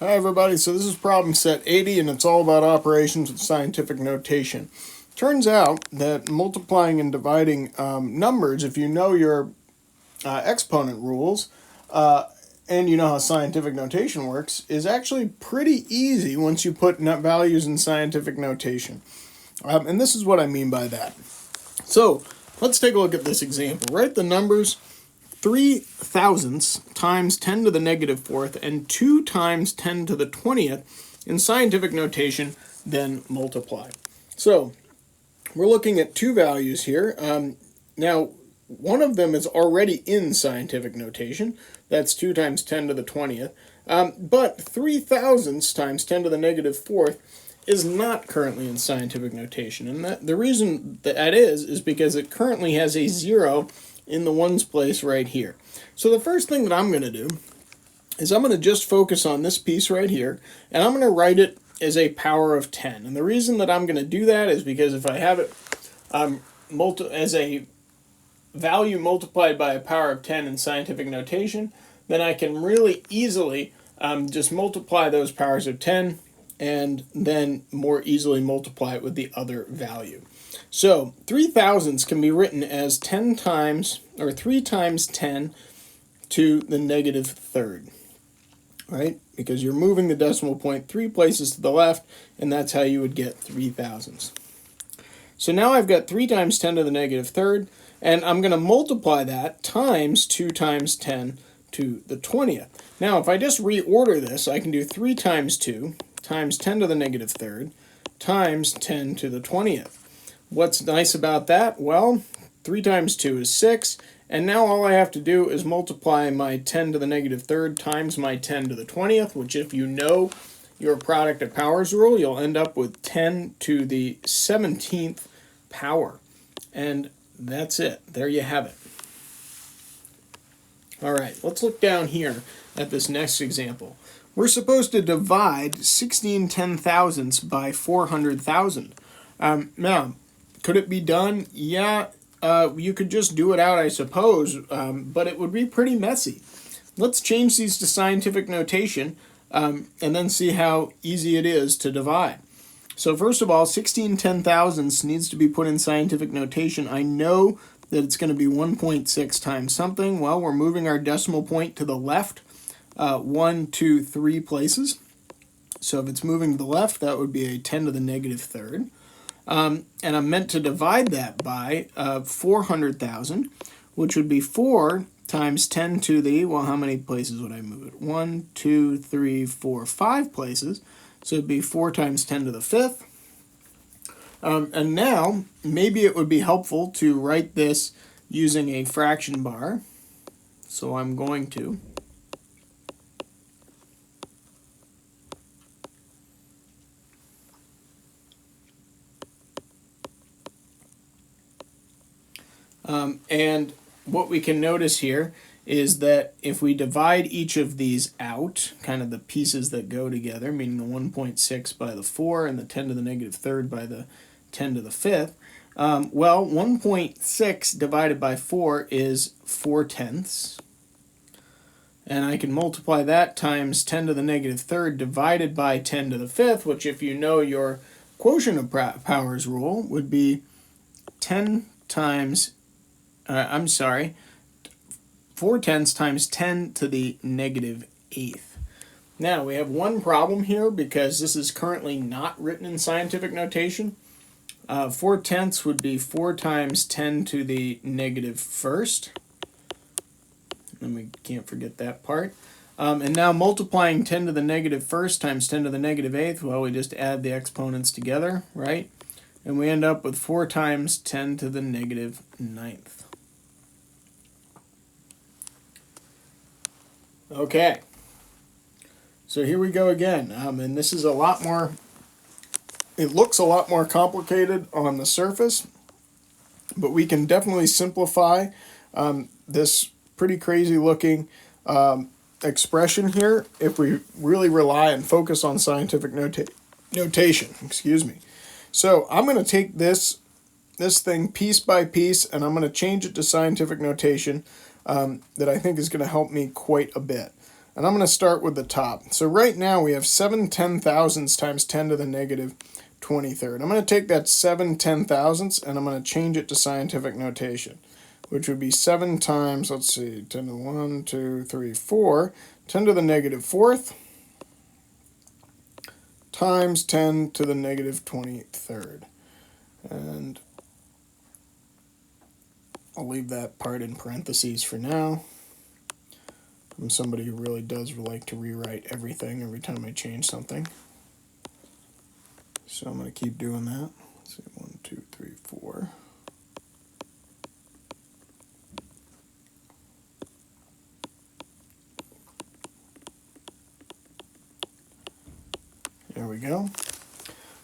Hi everybody, so this is problem set 80 and it's all about operations with scientific notation. Turns out that multiplying and dividing numbers, if you know your exponent rules and you know how scientific notation works, is actually pretty easy once you put values in scientific notation. And this is what I mean by that. So let's take a look at this example. Write the numbers 3 thousandths times 10 to the negative fourth and 2 times 10 to the 20th in scientific notation, then multiply. So we're looking at two values here. Now, one of them is already in scientific notation. That's 2 times 10 to the 20th. But 3 thousandths times 10 to the negative fourth is not currently in scientific notation. And the reason that is because it currently has a 0 in the ones place right here. So the first thing that I'm going to do is I'm going to just focus on this piece right here, and I'm going to write it as a power of 10. And the reason that I'm going to do that is because if I have it as a value multiplied by a power of 10 in scientific notation, then I can really easily just multiply those powers of 10 and then more easily multiply it with the other value. So 3 thousandths can be written as 10 times, or 3 times 10 to the negative third, right? Because you're moving the decimal point 3 places to the left, and that's how you would get 3 thousandths. So now I've got 3 times 10 to the negative third, and I'm going to multiply that times 2 times 10 to the 20th. Now, if I just reorder this, I can do 3 times 2 times 10 to the negative third times 10 to the 20th. What's nice about that? Well, 3 times 2 is 6, and now all I have to do is multiply my 10 to the negative third times my 10 to the 20th, which if you know your product of powers rule, you'll end up with 10 to the 17th power. And that's it. There you have it. All right, let's look down here at this next example. We're supposed to divide 16 10,000ths by 400,000. Now, could it be done? Yeah, you could just do it out, I suppose, but it would be pretty messy. Let's change these to scientific notation and then see how easy it is to divide. So first of all, 16 10,000ths needs to be put in scientific notation. I know that it's going to be 1.6 times something. Well, we're moving our decimal point to the left 1, 2, 3 places. So if it's moving to the left, that would be a 10 to the negative third. And I'm meant to divide that by 400,000, which would be 4 times 10 to the, well, how many places would I move it? 1, 2, 3, 4, 5 places. So it'd be 4 times 10 to the fifth. And now, maybe it would be helpful to write this using a fraction bar. So I'm going to. And what we can notice here is that if we divide each of these out, kind of the pieces that go together, meaning the 1.6 by the 4 and the 10 to the negative third by the 10 to the fifth, well, 1.6 divided by 4 is 4 tenths. And I can multiply that times 10 to the negative third divided by 10 to the fifth, which if you know your quotient of powers rule would be 10 times 4 tenths times 10 to the negative eighth. Now, we have one problem here because this is currently not written in scientific notation. 4 tenths would be 4 times 10 to the negative first. And we can't forget that part. And now multiplying 10 to the negative first times 10 to the negative eighth, well, we just add the exponents together, right? And we end up with 4 times 10 to the negative ninth. Okay, so here we go again, and this is a lot more, it looks a lot more complicated on the surface, but we can definitely simplify this pretty crazy looking expression here if we really rely and focus on scientific notation. Excuse me. So I'm going to take this thing piece by piece, and I'm going to change it to scientific notation that I think is going to help me quite a bit. And I'm going to start with the top. So right now we have 7 10,000ths times 10 to the negative 23rd. I'm going to take that 7 10,000ths and I'm going to change it to scientific notation, which would be 7 times, let's see, 10 to the 1, 2, 3, 4, 10 to the negative 4th times 10 to the negative 23rd. And I'll leave that part in parentheses for now. I'm somebody who really does like to rewrite everything every time I change something. So I'm going to keep doing that. Let's see, 1, 2, 3, 4. There we go.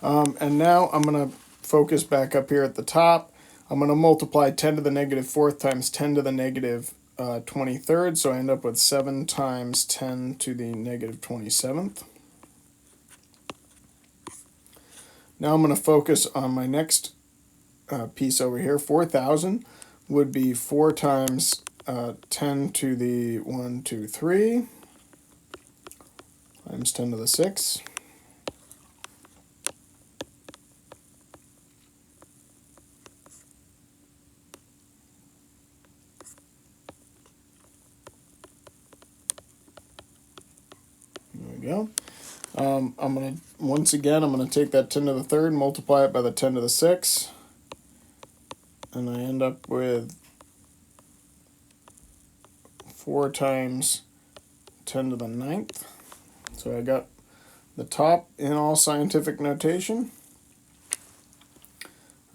And now I'm going to focus back up here at the top. I'm going to multiply 10 to the negative 4th times 10 to the negative 23rd, so I end up with 7 times 10 to the negative 27th. Now I'm going to focus on my next piece over here. 4,000 would be 4 times 10 to the 1, 2, 3 times 10 to the 6. There we go. I'm going to, once again, I'm going to take that 10 to the 3rd, multiply it by the 10 to the 6, and I end up with 4 times 10 to the 9th. So I got the top in all scientific notation.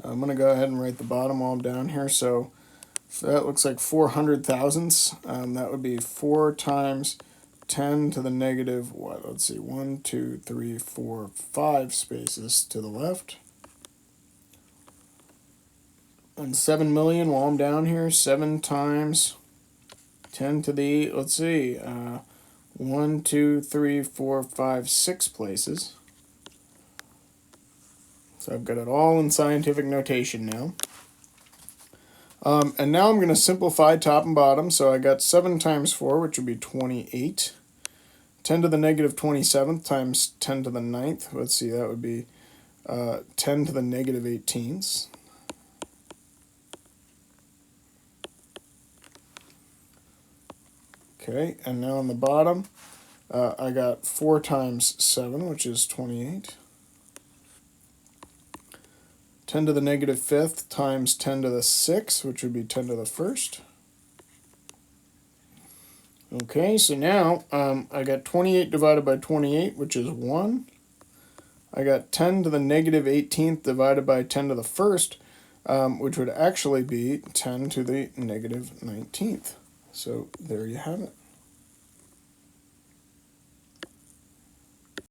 I'm going to go ahead and write the bottom while I'm down here. So that looks like 400,000ths. That would be 4 times 10 to the negative, what? Let's see, 1, 2, 3, 4, 5 spaces to the left. And 7 million while I'm down here, 7 times 10 to the, let's see, 1, 2, 3, 4, 5, 6 places. So I've got it all in scientific notation now. And now I'm going to simplify top and bottom. So I got 7 times 4, which would be 28. 10 to the negative 27th times 10 to the 9th. Let's see, that would be 10 to the negative 18ths. Okay, and now on the bottom, I got 4 times 7, which is 28. 10 to the negative 5th times 10 to the 6th, which would be 10 to the 1st. Okay, so now I got 28 divided by 28, which is 1. I got 10 to the negative 18th divided by 10 to the 1st, which would actually be 10 to the negative 19th. So there you have it.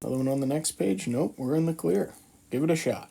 Another one on the next page? Nope, we're in the clear. Give it a shot.